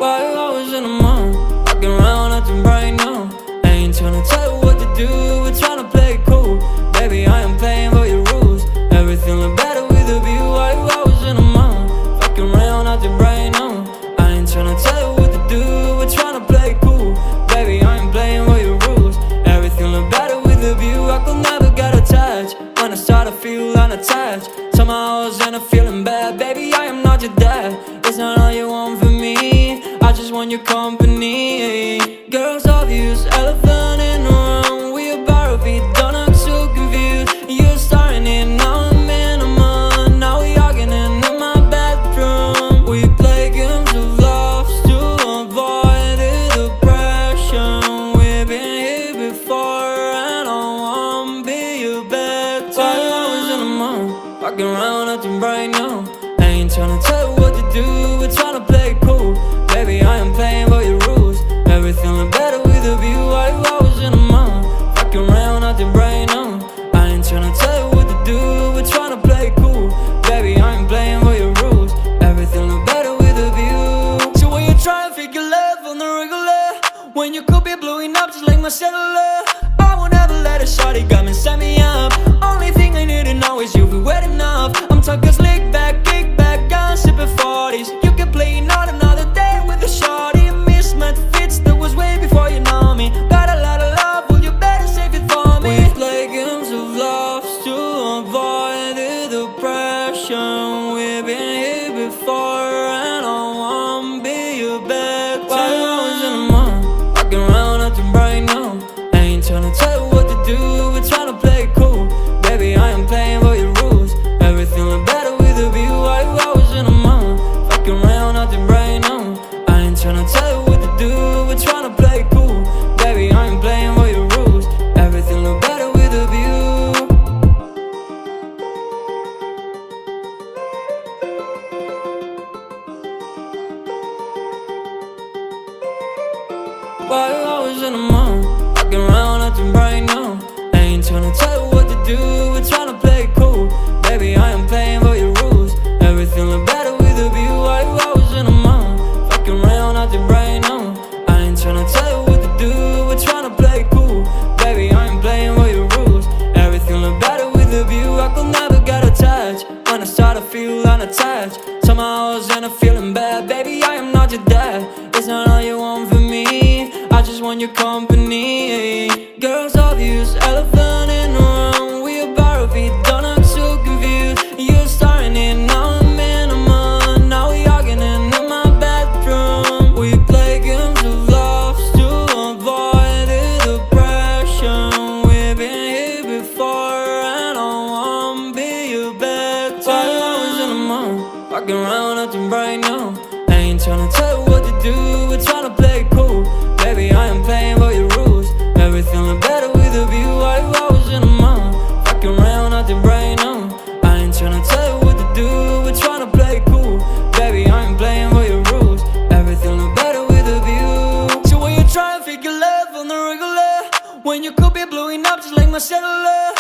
Why you always in the mood? Walking around acting right now. I ain't tryna tell you what to do, we're tryna play it cool. Baby, I am playing by your rules. Everything look better with a view. Why you always in the mood? Walking around acting right now. I ain't tryna tell you what to do, we're tryna play it cool. Baby, I am playing by your rules. Everything look better with a view. I could never get attached. When I start to feel unattached, somehow I was in a feeling bad. Baby, I am not your dad. It's not all you want from me, I just want your company. Girls obvious, elephant in the room. We about to be done, I'm so confused. You're starting it, now I'm in a month. Now we arguing in my bedroom. We play games of love to avoid the depression. We've been here before and I won't be your bed. Why you always in the mood? Walking around acting right now. I ain't tryna tell you what to do, we're tryna play it cool. Baby, I am playing by your rules. Everything look better with a view. Why you always in the mood? Walking around acting right now. I ain't tryna tell you what to do, we're tryna play it cool. Baby, I am playing by your rules. Everything look better with a view. So when you try and figure love on the regular, when you could be blowing up just like my cellular, I will never let a shawty come and set me up. Only thing I need to know is you be wet enough. I'm talking slick back, kick back, gun sipping 40s. You can play not another day with a shawty. Mismatch fits, that was way before you know me. Got a lot of love, well you better save it for me. We play games of love to avoid the depression. We've been here before and I won't be your bed. Why you always in the mood? Walking around acting right now. I ain't tryna tell you what to do, we're tryna play it cool. Baby, I am playing by your rules. Everything look better with a view. Why you always in the mood? Fucking around acting right now. I ain't tryna tell you what to do, we're tryna play it cool. Baby, I am playing by your rules. Everything look better with a view. Why you always in the mood? Walking around acting right now. I ain't tryna tell you what to do, we're tryna play it cool. Baby, I am playing by your rules. Everything look better with a view. Why you always in the mood? Fucking around acting right now. I ain't tryna tell you what to do, we're tryna play it cool. Baby, I am playing by your rules. Everything look better with a view. I could never get attached. When I start to feel unattached, somehow I was in a feeling bad. Baby, I am not your dad. It's not all you want from me, I just want your company. Girls obvious, elephant in the room. We about to be done, I'm so confused. You're starting it, now I'm in a month. Now we arguing in my bedroom. We play games of love to avoid the depression. We've been here before and I won't be your bed. Why you always in the mood? Walking around acting right now. I ain't tryna tell you what to do, we're tryna play it cool. Baby, I am playing by your rules. Everything look better with a view. Why you always in the mood? Walking around acting right now. I ain't tryna tell you what to do, we're tryna play it cool. Baby, I am playing by your rules. Everything look better with a view. So when you try and figure love on the regular, when you could be blowing up just like my cellular,